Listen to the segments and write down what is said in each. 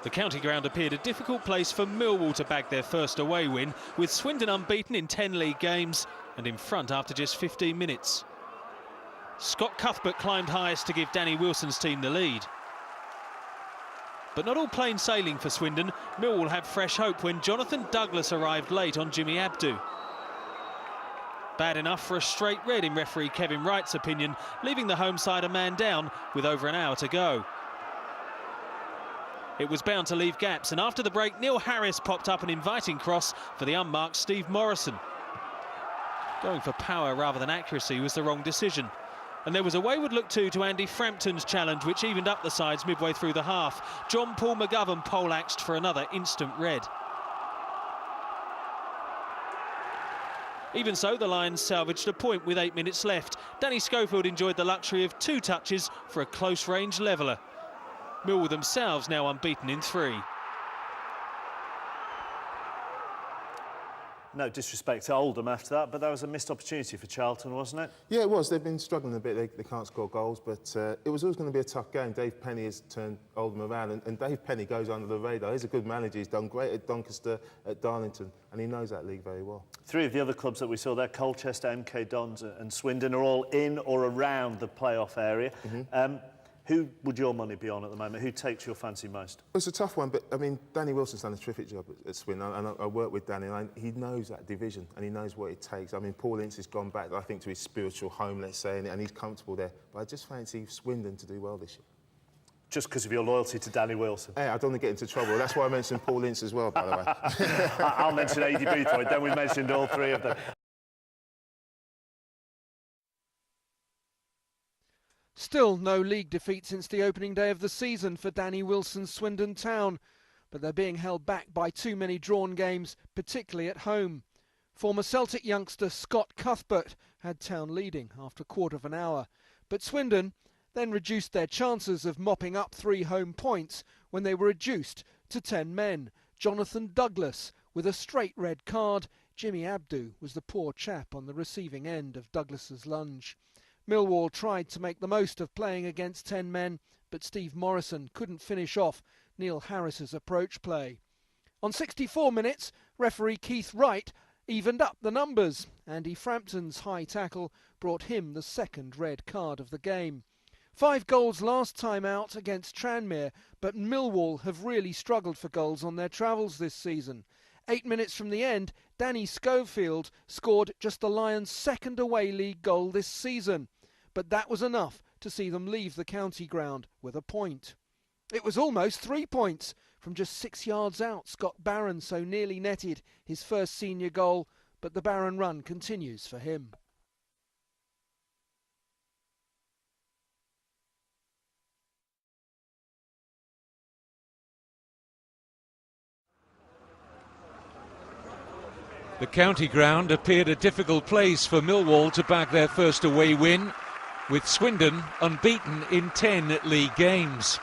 The county ground appeared a difficult place for Millwall to bag their first away win, with Swindon unbeaten in 10 league games and in front after just 15 minutes. Scott Cuthbert climbed highest to give Danny Wilson's team the lead. But not all plain sailing for Swindon. Millwall had fresh hope when Jonathan Douglas arrived late on Jimmy Abdu. Bad enough for a straight red in referee Kevin Wright's opinion, leaving the home side a man down with over an hour to go. It was bound to leave gaps, and after the break, Neil Harris popped up an inviting cross for the unmarked Steve Morrison. Going for power rather than accuracy was the wrong decision. And there was a wayward look too to Andy Frampton's challenge, which evened up the sides midway through the half. John Paul McGovern poleaxed for another instant red. Even so, the Lions salvaged a point with 8 minutes left. Danny Schofield enjoyed the luxury of 2 touches for a close-range leveller. Millwall themselves now unbeaten in 3. No disrespect to Oldham after that, but that was a missed opportunity for Charlton, wasn't it? Yeah, it was. They've been struggling a bit. They can't score goals, but it was always going to be a tough game. Dave Penny has turned Oldham around, and Dave Penny goes under the radar. He's a good manager. He's done great at Doncaster, at Darlington, and he knows that league very well. 3 of the other clubs that we saw there, Colchester, MK Dons and Swindon, are all in or around the playoff area. Who would your money be on at the moment? Who takes your fancy most? It's a tough one, but I mean, Danny Wilson's done a terrific job at Swindon, and I work with Danny, and he knows that division, and he knows what it takes. I mean, Paul Ince has gone back, I think, to his spiritual home, let's say, and he's comfortable there. But I just fancy Swindon to do well this year. Just because of your loyalty to Danny Wilson? Hey, I don't want to get into trouble. That's why I mentioned Paul Ince as well, by the way. I'll mention Adi Boothroyd, then we mentioned all 3 of them. Still no league defeat since the opening day of the season for Danny Wilson's Swindon Town, but they're being held back by too many drawn games, particularly at home. Former Celtic youngster Scott Cuthbert had Town leading after a quarter of an hour, but Swindon then reduced their chances of mopping up 3 home points when they were reduced to 10 men. Jonathan Douglas with a straight red card. Jimmy Abdu was the poor chap on the receiving end of Douglas's lunge. Millwall tried to make the most of playing against 10 men, but Steve Morrison couldn't finish off Neil Harris's approach play. On 64 minutes, referee Keith Wright evened up the numbers. Andy Frampton's high tackle brought him the 2nd red card of the game. 5 goals last time out against Tranmere, but Millwall have really struggled for goals on their travels this season. 8 minutes from the end, Danny Schofield scored just the Lions' 2nd away league goal this season. But that was enough to see them leave the county ground with a point. It was almost 3 points. From just 6 yards out, Scott Barron so nearly netted his first senior goal, but the Barron run continues for him. The county ground appeared a difficult place for Millwall to bag their first away win, with Swindon unbeaten in 10 league games.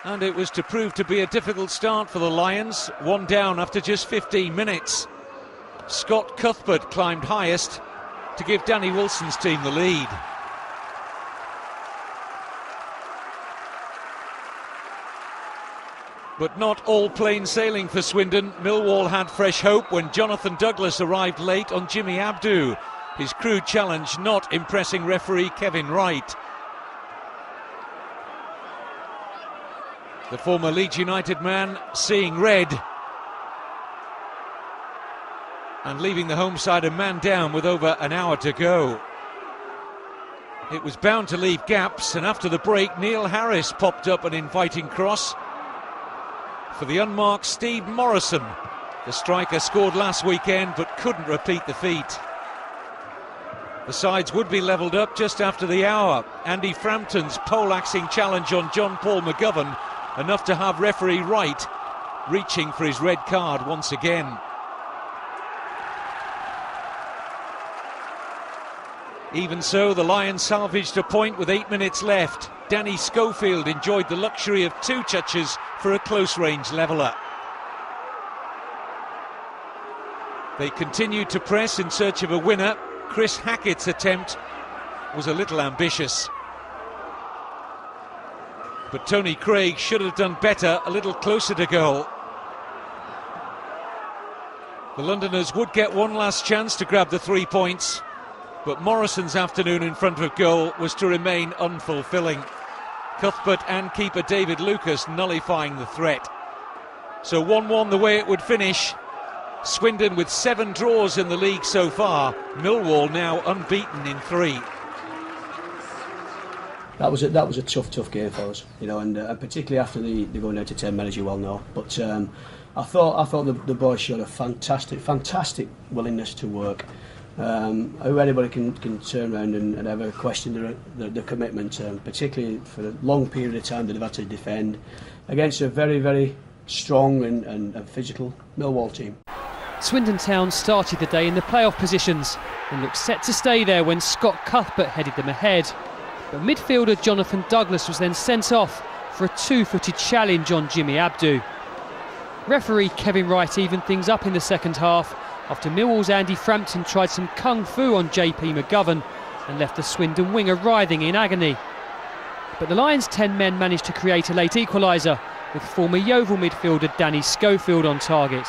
And it was to prove to be a difficult start for the Lions, 1 down after just 15 minutes. Scott Cuthbert climbed highest to give Danny Wilson's team the lead. But not all plain sailing for Swindon. Millwall had fresh hope when Jonathan Douglas arrived late on Jimmy Abdu. His crude challenge not impressing referee Kevin Wright. The former Leeds United man seeing red and leaving the home side a man down with over an hour to go. It was bound to leave gaps, and after the break Neil Harris popped up an inviting cross for the unmarked Steve Morrison. The striker scored last weekend but couldn't repeat the feat. The sides would be levelled up just after the hour. Andy Frampton's poleaxing challenge on John Paul McGovern, enough to have referee Wright reaching for his red card once again. Even so, the Lions salvaged a point with 8 minutes left. Danny Schofield enjoyed the luxury of 2 touches for a close-range leveller. They continued to press in search of a winner. Chris Hackett's attempt was a little ambitious. But Tony Craig should have done better, a little closer to goal. The Londoners would get one last chance to grab the 3 points, but Morrison's afternoon in front of goal was to remain unfulfilling. Cuthbert and keeper David Lucas nullifying the threat. So 1-1 the way it would finish. Swindon with 7 draws in the league so far. Millwall now unbeaten in 3. That was a tough game for us, you know, and particularly after the going down to 10 men, as you well know. But I thought the boys showed a fantastic willingness to work. How anybody can turn around and ever question the commitment, particularly for a long period of time that they've had to defend against a very strong and physical Millwall team. Swindon Town started the day in the playoff positions and looked set to stay there when Scott Cuthbert headed them ahead. But midfielder Jonathan Douglas was then sent off for a 2-footed challenge on Jimmy Abdu. Referee Kevin Wright evened things up in the second half after Millwall's Andy Frampton tried some kung fu on JP McGovern and left the Swindon winger writhing in agony. But the Lions' 10 men managed to create a late equaliser with former Yeovil midfielder Danny Schofield on target.